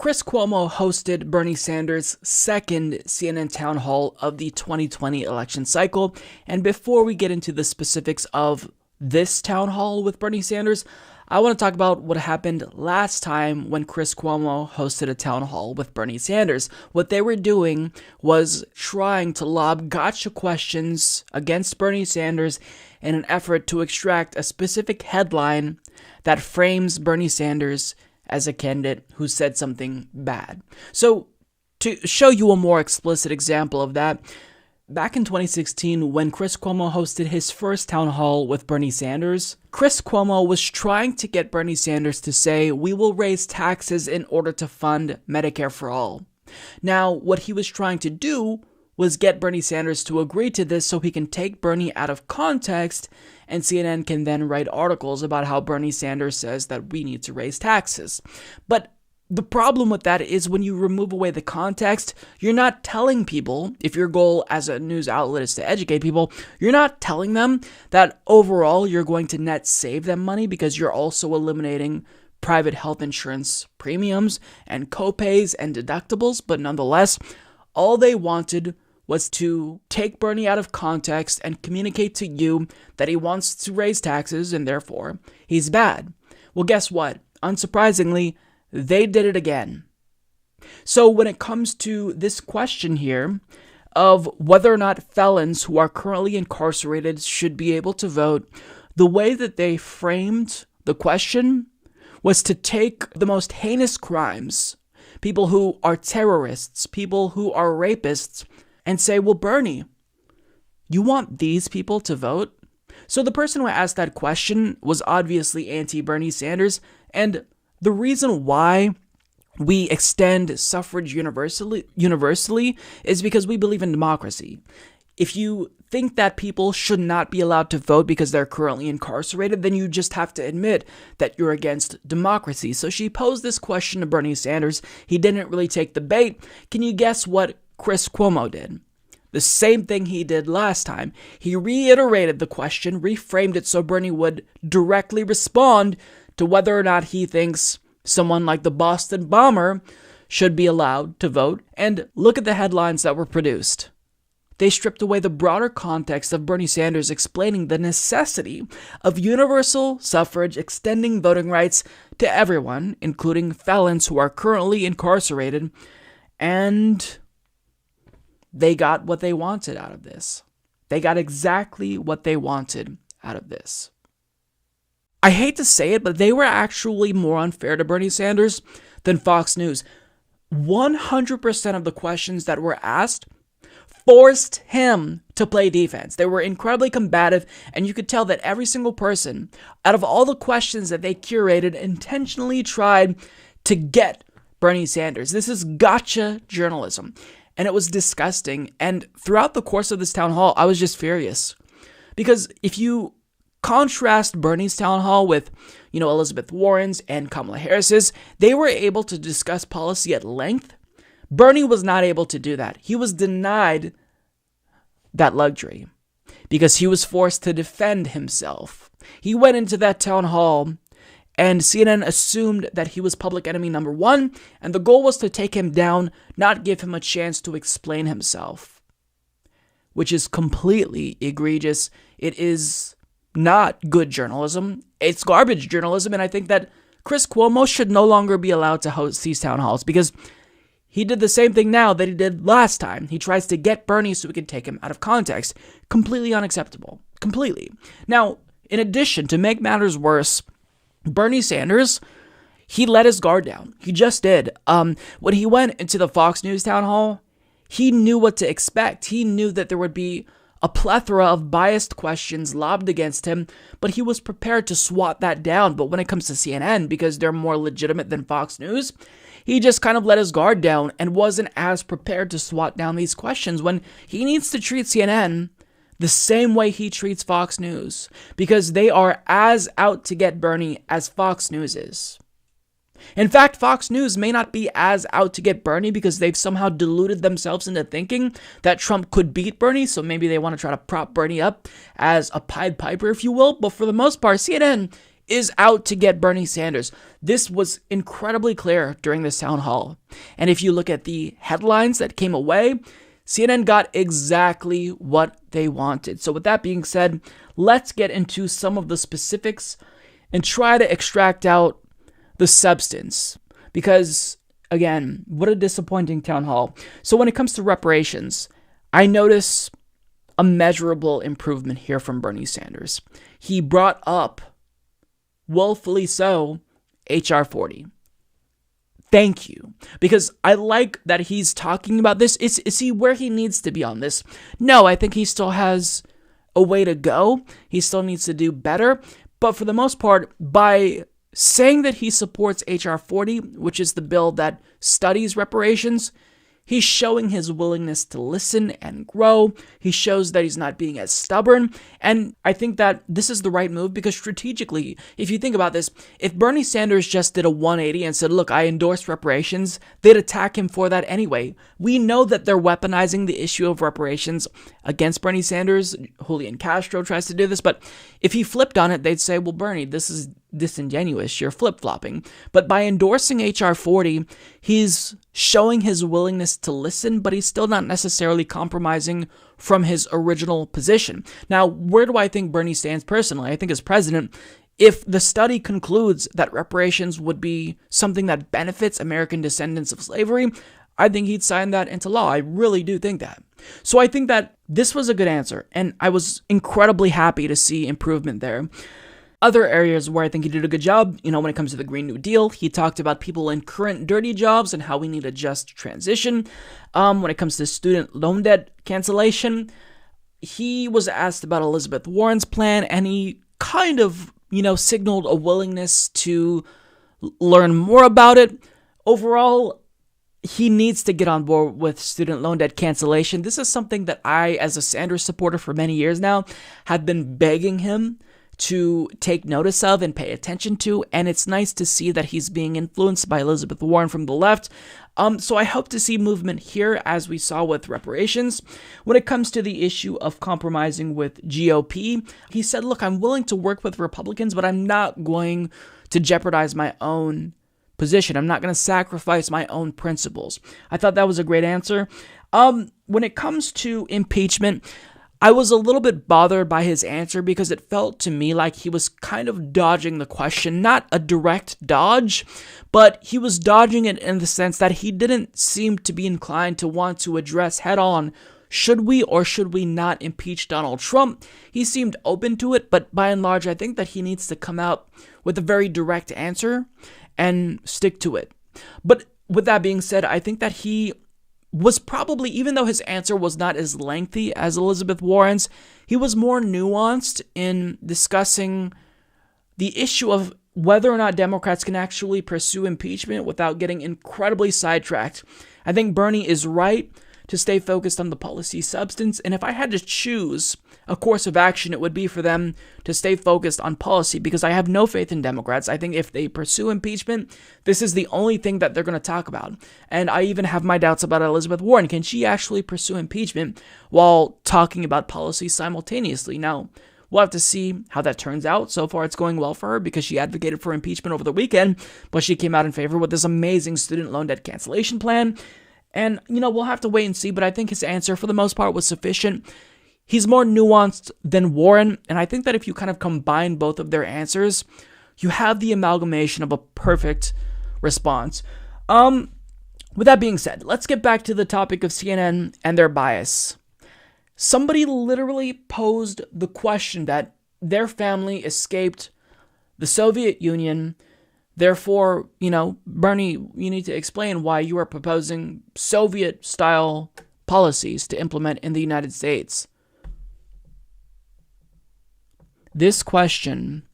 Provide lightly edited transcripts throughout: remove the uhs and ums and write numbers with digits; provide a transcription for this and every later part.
Chris Cuomo hosted Bernie Sanders' second CNN town hall of the 2020 election cycle. And before we get into the specifics of this town hall with Bernie Sanders, I want to talk about what happened last time when Chris Cuomo hosted a town hall with Bernie Sanders. What they were doing was trying to lob gotcha questions against Bernie Sanders in an effort to extract a specific headline that frames Bernie Sanders as a candidate who said something bad. So, to show you a more explicit example of that, back in 2016, when Chris Cuomo hosted his first town hall with Bernie Sanders, Chris Cuomo was trying to get Bernie Sanders to say, "We will raise taxes in order to fund Medicare for all." Now, what he was trying to do was get Bernie Sanders to agree to this so he can take Bernie out of context, and CNN can then write articles about how Bernie Sanders says that we need to raise taxes. But the problem with that is when you remove away the context, you're not telling people, if your goal as a news outlet is to educate people, you're not telling them that overall you're going to net save them money because you're also eliminating private health insurance premiums and copays and deductibles. But nonetheless, all they wanted was to take Bernie out of context and communicate to you that he wants to raise taxes and therefore he's bad. Well, guess what? Unsurprisingly, they did it again. So when it comes to this question here of whether or not felons who are currently incarcerated should be able to vote, the way that they framed the question was to take the most heinous crimes, people who are terrorists, people who are rapists, and say, well, Bernie, you want these people to vote? So the person who asked that question was obviously anti-Bernie Sanders, and the reason why we extend suffrage universally is because we believe in democracy. If you think that people should not be allowed to vote because they're currently incarcerated, then you just have to admit that you're against democracy. So she posed this question to Bernie Sanders. He didn't really take the bait. Can you guess what Chris Cuomo did? The same thing he did last time. He reiterated the question, reframed it so Bernie would directly respond to whether or not he thinks someone like the Boston bomber should be allowed to vote. And look at the headlines that were produced. They stripped away the broader context of Bernie Sanders explaining the necessity of universal suffrage extending voting rights to everyone, including felons who are currently incarcerated, and they got what they wanted out of this. They got exactly what they wanted out of this. I hate to say it, but they were actually more unfair to Bernie Sanders than Fox News. 100% of the questions that were asked forced him to play defense. They were incredibly combative, and you could tell that every single person, out of all the questions that they curated, intentionally tried to get Bernie Sanders. This is gotcha journalism. And it was disgusting. And throughout the course of this town hall, I was just furious. Because if you contrast Bernie's town hall with, Elizabeth Warren's and Kamala Harris's, they were able to discuss policy at length. Bernie was not able to do that. He was denied that luxury because he was forced to defend himself. He went into that town hall and CNN assumed that he was public enemy number one, and the goal was to take him down, not give him a chance to explain himself, which is completely egregious. It is not good journalism. It's garbage journalism, and I think that Chris Cuomo should no longer be allowed to host these town halls because he did the same thing now that he did last time. He tries to get Bernie so we can take him out of context. Completely unacceptable. Completely. Now, in addition, to make matters worse, Bernie Sanders, he let his guard down. He just did. When he went into the Fox News town hall, he knew what to expect. He knew that there would be a plethora of biased questions lobbed against him, but he was prepared to swat that down. But when it comes to CNN, because they're more legitimate than Fox News, he just kind of let his guard down and wasn't as prepared to swat down these questions when he needs to treat CNN the same way he treats Fox News, because they are as out to get Bernie as Fox News is. In fact, Fox News may not be as out to get Bernie because they've somehow deluded themselves into thinking that Trump could beat Bernie, so maybe they want to try to prop Bernie up as a Pied Piper, if you will. But for the most part, CNN is out to get Bernie Sanders. This was incredibly clear during this town hall. And if you look at the headlines that came away, CNN got exactly what they wanted. So with that being said, let's get into some of the specifics and try to extract out the substance. Because, again, what a disappointing town hall. So when it comes to reparations, I notice a measurable improvement here from Bernie Sanders. He brought up, willfully so, H.R. 40. Thank you. Because I like that he's talking about this. Is he where he needs to be on this? No, I think he still has a way to go. He still needs to do better. But for the most part, by saying that he supports H.R. 40, which is the bill that studies reparations, he's showing his willingness to listen and grow. He shows that he's not being as stubborn. And I think that this is the right move because strategically, if you think about this, if Bernie Sanders just did a 180 and said, look, I endorse reparations, they'd attack him for that anyway. We know that they're weaponizing the issue of reparations against Bernie Sanders. Julian Castro tries to do this, but if he flipped on it, they'd say, well, Bernie, this is disingenuous, you're flip-flopping. But by endorsing H.R. 40, he's showing his willingness to listen, but he's still not necessarily compromising from his original position. Now, where do I think Bernie stands personally? I think as president, if the study concludes that reparations would be something that benefits American descendants of slavery, I think he'd sign that into law. I really do think that. So I think that this was a good answer, and I was incredibly happy to see improvement there. Other areas where I think he did a good job, when it comes to the Green New Deal, he talked about people in current dirty jobs and how we need a just transition. When it comes to student loan debt cancellation, he was asked about Elizabeth Warren's plan, and he kind of, signaled a willingness to learn more about it. Overall, he needs to get on board with student loan debt cancellation. This is something that I, as a Sanders supporter for many years now, have been begging him to take notice of and pay attention to, and it's nice to see that he's being influenced by Elizabeth Warren from the left. So I hope to see movement here, as we saw with reparations. When it comes to the issue of compromising with GOP, he said, look, I'm willing to work with Republicans, but I'm not going to jeopardize my own position. I'm not going to sacrifice my own principles. I thought that was a great answer. When it comes to impeachment, I was a little bit bothered by his answer because it felt to me like he was kind of dodging the question. Not a direct dodge, but he was dodging it in the sense that he didn't seem to be inclined to want to address head on, should we or should we not impeach Donald Trump? He seemed open to it, but by and large, I think that he needs to come out with a very direct answer and stick to it. But with that being said, I think that he was probably, even though his answer was not as lengthy as Elizabeth Warren's, he was more nuanced in discussing the issue of whether or not Democrats can actually pursue impeachment without getting incredibly sidetracked. I think Bernie is right to stay focused on the policy substance, and if I had to choose a course of action, it would be for them to stay focused on policy, because I have no faith in Democrats. I think if they pursue impeachment, this is the only thing that they're going to talk about. And I even have my doubts about Elizabeth Warren. Can she actually pursue impeachment while talking about policy simultaneously? Now, we'll have to see how that turns out. So far, it's going well for her because she advocated for impeachment over the weekend, but she came out in favor with this amazing student loan debt cancellation plan. And, we'll have to wait and see, but I think his answer, for the most part, was sufficient. He's more nuanced than Warren, and I think that if you kind of combine both of their answers, you have the amalgamation of a perfect response. With that being said, let's get back to the topic of CNN and their bias. Somebody literally posed the question that their family escaped the Soviet Union. Therefore, Bernie, you need to explain why you are proposing Soviet-style policies to implement in the United States. This question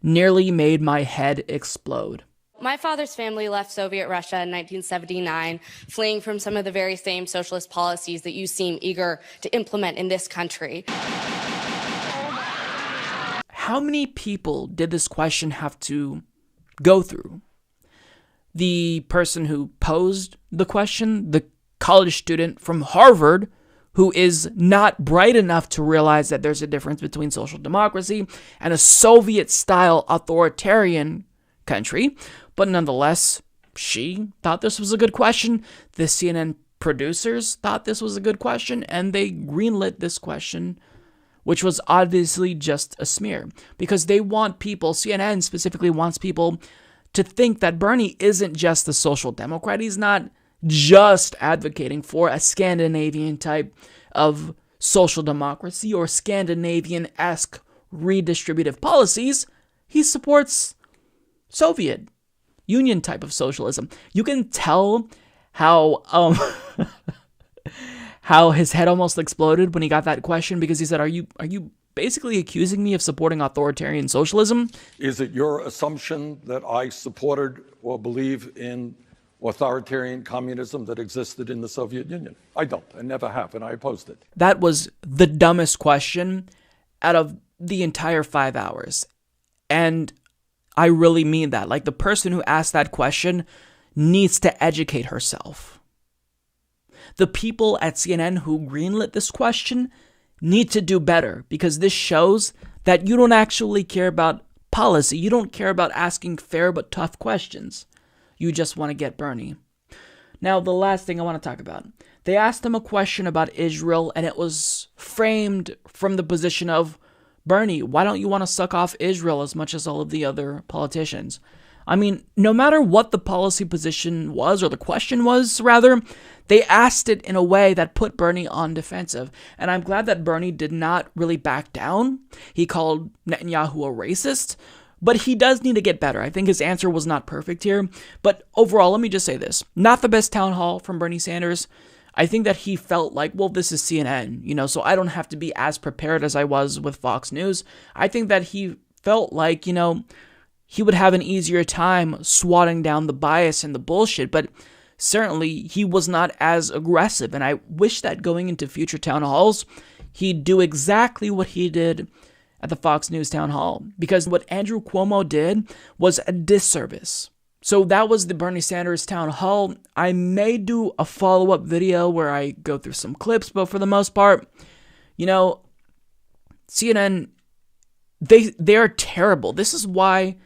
nearly made my head explode. My father's family left Soviet Russia in 1979, fleeing from some of the very same socialist policies that you seem eager to implement in this country. How many people did this question have to go through? The person who posed the question, the college student from Harvard who is not bright enough to realize that there's a difference between social democracy and a Soviet-style authoritarian country. But nonetheless, she thought this was a good question. The CNN producers thought this was a good question, and they greenlit this question, which was obviously just a smear. Because they want people, CNN specifically wants people to think that Bernie isn't just a social democrat. He's not just advocating for a Scandinavian type of social democracy or Scandinavian-esque redistributive policies. He supports Soviet Union type of socialism. You can tell how how his head almost exploded when he got that question, because he said, "Are you basically accusing me of supporting authoritarian socialism?" Is it your assumption that I supported or believe in authoritarian communism that existed in the Soviet Union? I don't. I never have, and I opposed it. That was the dumbest question out of the entire 5 hours. And I really mean that. Like, the person who asked that question needs to educate herself. The people at CNN who greenlit this question need to do better, because this shows that you don't actually care about policy. You don't care about asking fair but tough questions. You just want to get Bernie. Now, the last thing I want to talk about. They asked him a question about Israel, and it was framed from the position of, Bernie, why don't you want to suck off Israel as much as all of the other politicians? I mean, no matter what the policy position was, or the question was, rather, they asked it in a way that put Bernie on defensive. And I'm glad that Bernie did not really back down. He called Netanyahu a racist, but he does need to get better. I think his answer was not perfect here. But overall, let me just say this. Not the best town hall from Bernie Sanders. I think that he felt like, well, this is CNN, so I don't have to be as prepared as I was with Fox News. I think that he felt like, he would have an easier time swatting down the bias and the bullshit, but certainly he was not as aggressive. And I wish that going into future town halls, he'd do exactly what he did at the Fox News town hall, because what Andrew Cuomo did was a disservice. So that was the Bernie Sanders town hall. I may do a follow-up video where I go through some clips, but for the most part, CNN, they are terrible. This is why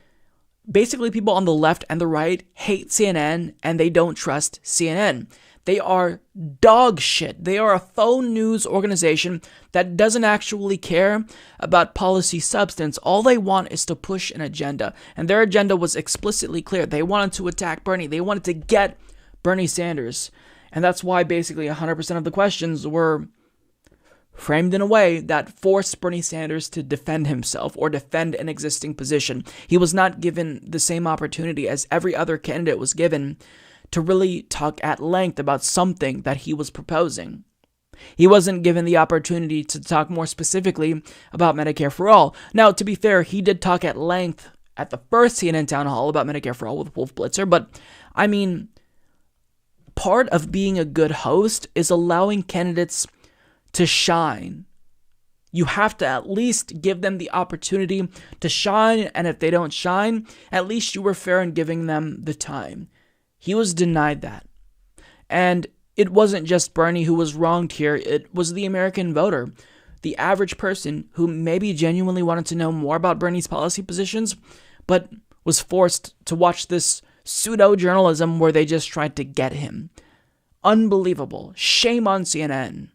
basically people on the left and the right hate CNN, and they don't trust CNN. They are dog shit. They are a phone news organization that doesn't actually care about policy substance. All they want is to push an agenda. And their agenda was explicitly clear. They wanted to attack Bernie. They wanted to get Bernie Sanders. And that's why basically 100% of the questions were framed in a way that forced Bernie Sanders to defend himself or defend an existing position. He was not given the same opportunity as every other candidate was given to really talk at length about something that he was proposing. He wasn't given the opportunity to talk more specifically about Medicare for All. Now, to be fair, he did talk at length at the first CNN town hall about Medicare for All with Wolf Blitzer, but I mean, part of being a good host is allowing candidates to shine. You have to at least give them the opportunity to shine, and if they don't shine, at least you were fair in giving them the time. He was denied that. And it wasn't just Bernie who was wronged here. It was the American voter, the average person who maybe genuinely wanted to know more about Bernie's policy positions, but was forced to watch this pseudo-journalism where they just tried to get him. Unbelievable. Shame on CNN.